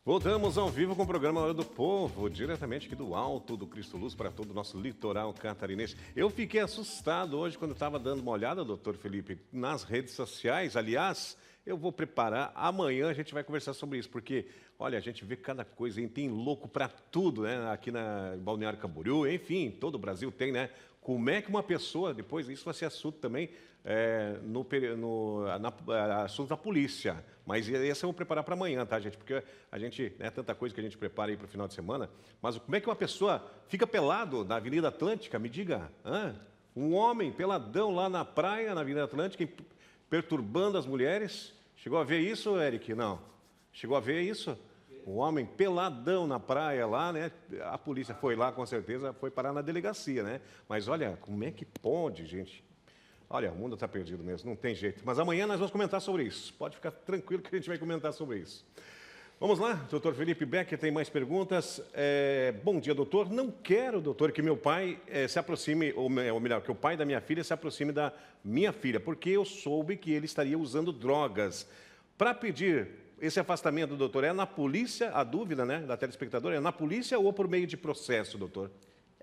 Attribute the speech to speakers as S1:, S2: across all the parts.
S1: Voltamos ao vivo com o programa Hora do Povo, diretamente aqui do Alto do Cristo Luz para todo o nosso litoral catarinense. Eu fiquei assustado hoje quando estava dando uma olhada, doutor Felipe, nas redes sociais. Aliás, eu vou preparar, amanhã a gente vai conversar sobre isso, porque, olha, a gente vê cada coisa, hein? Tem louco para tudo, né? Aqui na Balneário Camboriú, enfim, todo o Brasil tem, né? Como é que uma pessoa, depois isso vai ser assunto também, assunto da polícia. Mas esse eu vou preparar para amanhã, tá, gente? Porque a gente, né, tanta coisa que a gente prepara aí para o final de semana. Mas como é que uma pessoa fica pelado na Avenida Atlântica? Me diga, hã? Um homem peladão lá na praia, na Avenida Atlântica, perturbando as mulheres. Chegou a ver isso, Eric? Não. Chegou a ver isso? Um homem peladão na praia lá, né? A polícia foi lá, com certeza, foi parar na delegacia, né? Mas olha, como é que pode, gente? Olha, o mundo está perdido mesmo, não tem jeito. Mas amanhã nós vamos comentar sobre isso. Pode ficar tranquilo que a gente vai comentar sobre isso. Vamos lá, doutor Felipe Becker tem mais perguntas. Bom dia, doutor. Não quero, doutor, que meu pai se aproxime, ou melhor, que o pai da minha filha se aproxime da minha filha, porque eu soube que ele estaria usando drogas. Para pedir esse afastamento, doutor, é na polícia, a dúvida, né, da telespectadora, é na polícia ou por meio de processo, doutor?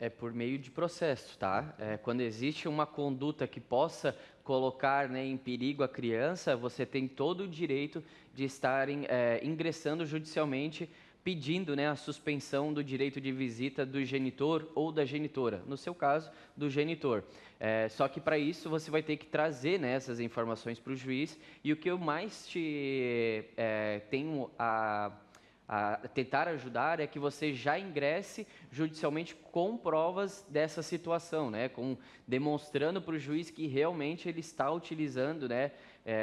S2: É por meio de processo, tá? Quando existe uma conduta que possa colocar, né, em perigo a criança, você tem todo o direito de estar ingressando judicialmente, pedindo, né, a suspensão do direito de visita do genitor ou da genitora. No seu caso, do genitor. Só que para isso você vai ter que trazer, né, essas informações para o juiz. E o que eu mais tenho a tentar ajudar é que você já ingresse judicialmente com provas dessa situação, né? Demonstrando para o juiz que realmente ele está utilizando, né,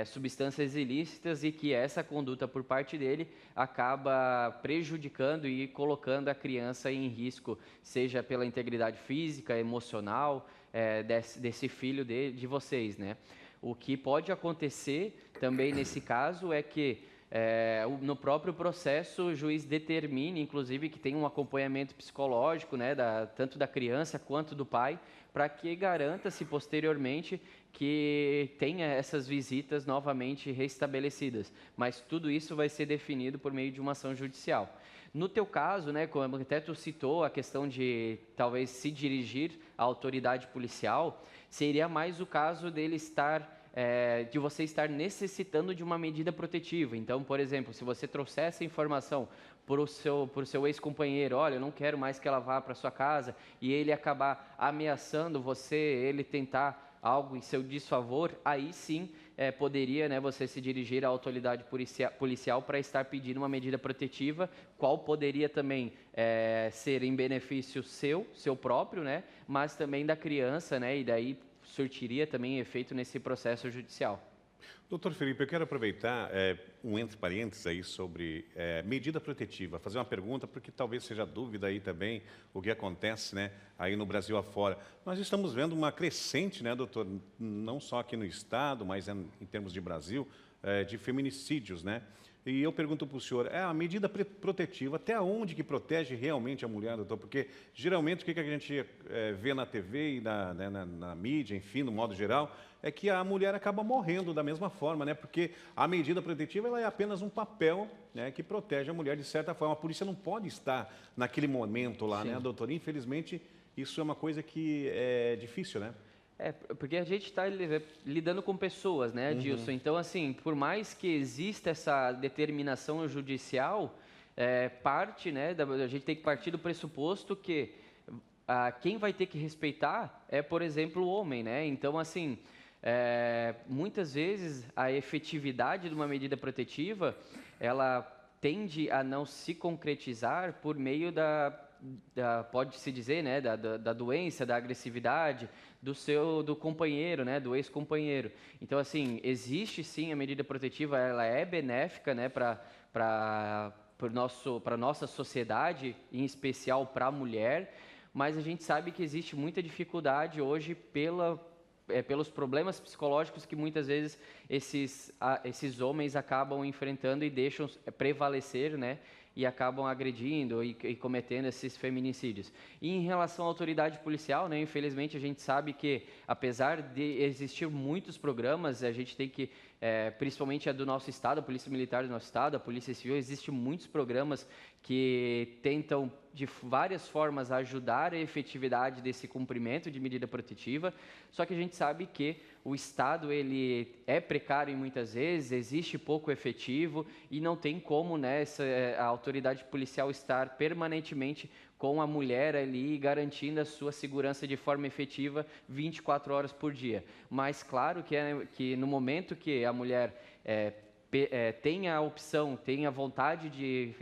S2: substâncias ilícitas e que essa conduta por parte dele acaba prejudicando e colocando a criança em risco, seja pela integridade física, emocional, desse filho de vocês, né? O que pode acontecer também nesse caso é que no próprio processo, o juiz determine, inclusive, que tem um acompanhamento psicológico, né, tanto da criança quanto do pai, para que garanta-se posteriormente que tenha essas visitas novamente restabelecidas. Mas tudo isso vai ser definido por meio de uma ação judicial. No teu caso, né, como até tu citou a questão de talvez se dirigir à autoridade policial, seria mais o caso dele de você estar necessitando de uma medida protetiva. Então, por exemplo, se você trouxer essa informação para o seu ex-companheiro, olha, eu não quero mais que ela vá para sua casa, e ele acabar ameaçando você, ele tentar algo em seu desfavor, aí sim poderia, né, você se dirigir à autoridade policial para estar pedindo uma medida protetiva, qual poderia também ser em benefício seu próprio, né, mas também da criança, né, e daí surtiria também efeito nesse processo judicial.
S1: Doutor Felipe, eu quero aproveitar um entre parênteses aí sobre medida protetiva, fazer uma pergunta, porque talvez seja dúvida aí também o que acontece, né, aí no Brasil afora. Nós estamos vendo uma crescente, né, doutor, não só aqui no estado, mas em termos de Brasil, de feminicídios, né? E eu pergunto para o senhor, a medida protetiva, até onde que protege realmente a mulher, doutor? Porque geralmente o que a gente vê na TV e na mídia, enfim, no modo geral, é que a mulher acaba morrendo da mesma forma, né? Porque a medida protetiva ela é apenas um papel, né, que protege a mulher de certa forma. A polícia não pode estar naquele momento lá,
S2: Sim.
S1: né, doutor? Infelizmente, isso é uma coisa que é difícil, né?
S2: Porque a gente está lidando com pessoas, né, Dilson? Então, assim, por mais que exista essa determinação judicial, né, a gente tem que partir do pressuposto que quem vai ter que respeitar é, por exemplo, o homem, né? Então, assim, muitas vezes a efetividade de uma medida protetiva, ela tende a não se concretizar por meio pode-se dizer, né, da doença, da agressividade do companheiro, né, do ex-companheiro. Então, assim, existe sim a medida protetiva, ela é benéfica, né, para a nossa sociedade, em especial para a mulher, mas a gente sabe que existe muita dificuldade hoje pelos problemas psicológicos que muitas vezes esses homens acabam enfrentando e deixam prevalecer, né, e acabam agredindo e cometendo esses feminicídios. E em relação à autoridade policial, né, infelizmente a gente sabe que, apesar de existir muitos programas, a gente tem que, principalmente a do nosso estado, a Polícia Militar do nosso estado, a Polícia Civil, existem muitos programas que tentam de várias formas ajudar a efetividade desse cumprimento de medida protetiva, só que a gente sabe que o Estado ele é precário muitas vezes, existe pouco efetivo e não tem como, né, a autoridade policial estar permanentemente com a mulher ali garantindo a sua segurança de forma efetiva 24 horas por dia. Mas claro que no momento que a mulher tem a opção, tem a vontade de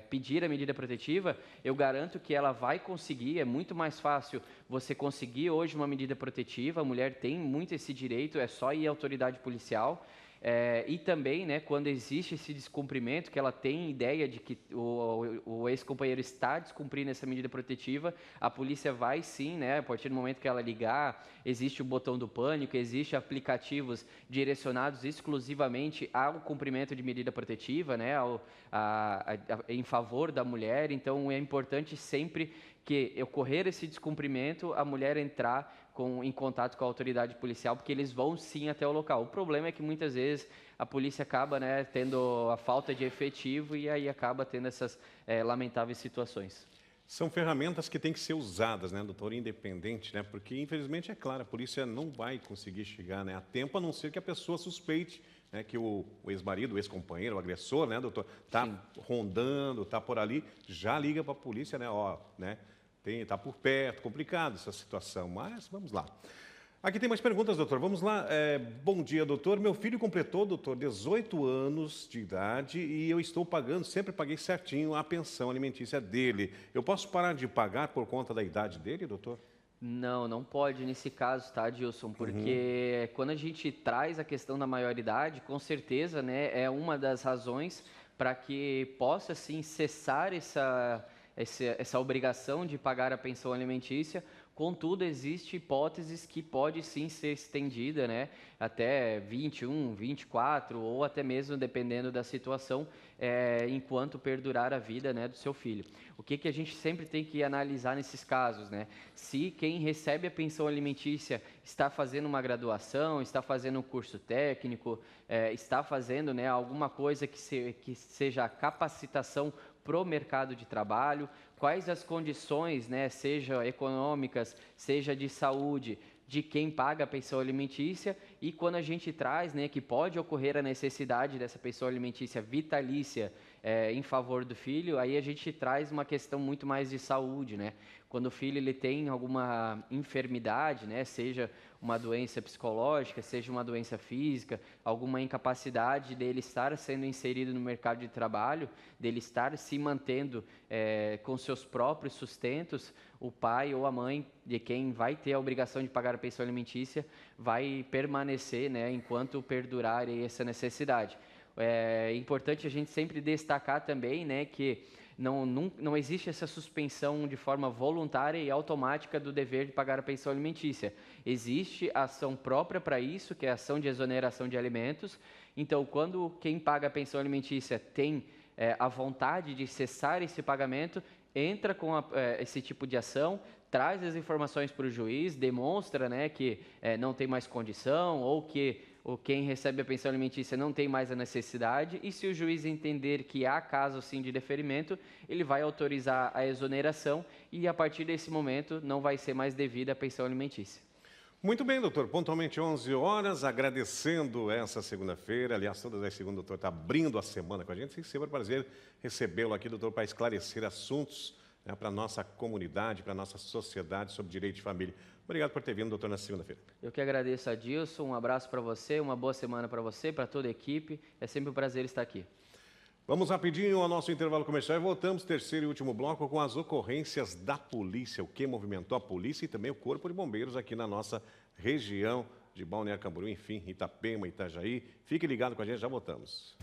S2: pedir a medida protetiva, eu garanto que ela vai conseguir. É muito mais fácil você conseguir hoje uma medida protetiva, a mulher tem muito esse direito, é só ir à autoridade policial. E também, né, quando existe esse descumprimento, que ela tem ideia de que o ex-companheiro está descumprindo essa medida protetiva, a polícia vai sim, né, a partir do momento que ela ligar, existe o botão do pânico, existe aplicativos direcionados exclusivamente ao cumprimento de medida protetiva, né, em favor da mulher. Então, é importante sempre que ocorrer esse descumprimento, a mulher entrar em contato com a autoridade policial, porque eles vão sim até o local. O problema é que muitas vezes a polícia acaba, né, tendo a falta de efetivo e aí acaba tendo essas lamentáveis situações.
S1: São ferramentas que têm que ser usadas, né, doutor, independente, né, porque infelizmente, é claro, a polícia não vai conseguir chegar, né, a tempo, a não ser que a pessoa suspeite, né, que o ex-marido, o ex-companheiro, o agressor, né, doutor, está rondando, está por ali, já liga para a polícia, né, ó, né, está por perto, complicado essa situação, mas vamos lá. Aqui tem mais perguntas, doutor. Vamos lá. Bom dia, doutor. Meu filho completou, doutor, 18 anos de idade e eu estou pagando, sempre paguei certinho a pensão alimentícia dele. Eu posso parar de pagar por conta da idade dele, doutor?
S2: Não, não pode nesse caso, tá, Dilson? Porque quando a gente traz a questão da maioridade, com certeza, né, é uma das razões para que possa, sim, cessar essa obrigação de pagar a pensão alimentícia. Contudo, existe hipóteses que pode sim ser estendida, né, até 21, 24 ou até mesmo, dependendo da situação, enquanto perdurar a vida, né, do seu filho. O que a gente sempre tem que analisar nesses casos, né? Se quem recebe a pensão alimentícia está fazendo uma graduação, está fazendo um curso técnico, está fazendo, né, alguma coisa que seja capacitação para o mercado de trabalho, quais as condições, né, seja econômicas, seja de saúde, de quem paga a pensão alimentícia, e quando a gente traz, né, que pode ocorrer a necessidade dessa pensão alimentícia vitalícia em favor do filho, aí a gente traz uma questão muito mais de saúde, né? Quando o filho ele tem alguma enfermidade, né, seja uma doença psicológica, seja uma doença física, alguma incapacidade dele estar sendo inserido no mercado de trabalho, dele estar se mantendo com seus próprios sustentos, o pai ou a mãe de quem vai ter a obrigação de pagar a pensão alimentícia vai permanecer, né, enquanto perdurar essa necessidade. É importante a gente sempre destacar também, né, que não existe essa suspensão de forma voluntária e automática do dever de pagar a pensão alimentícia. Existe ação própria para isso, que é a ação de exoneração de alimentos. Então, quando quem paga a pensão alimentícia tem a vontade de cessar esse pagamento, entra com esse tipo de ação, traz as informações para o juiz, demonstra, né, que não tem mais condição ou que quem recebe a pensão alimentícia não tem mais a necessidade, e se o juiz entender que há caso sim de deferimento, ele vai autorizar a exoneração e a partir desse momento não vai ser mais devida a pensão alimentícia.
S1: Muito bem, doutor. Pontualmente 11 horas, agradecendo essa segunda-feira. Aliás, todas as segundas, doutor está abrindo a semana com a gente. Sempre é um prazer recebê-lo aqui, doutor, para esclarecer assuntos, né, para a nossa comunidade, para a nossa sociedade sobre direito de família. Obrigado por ter vindo, doutor, na segunda-feira.
S2: Eu que agradeço, Adilson. Um abraço para você, uma boa semana para você, para toda a equipe. É sempre um prazer estar aqui.
S1: Vamos rapidinho ao nosso intervalo comercial e voltamos, terceiro e último bloco, com as ocorrências da polícia, o que movimentou a polícia e também o Corpo de Bombeiros aqui na nossa região de Balneário Camboriú, enfim, Itapema, Itajaí. Fique ligado com a gente, já voltamos.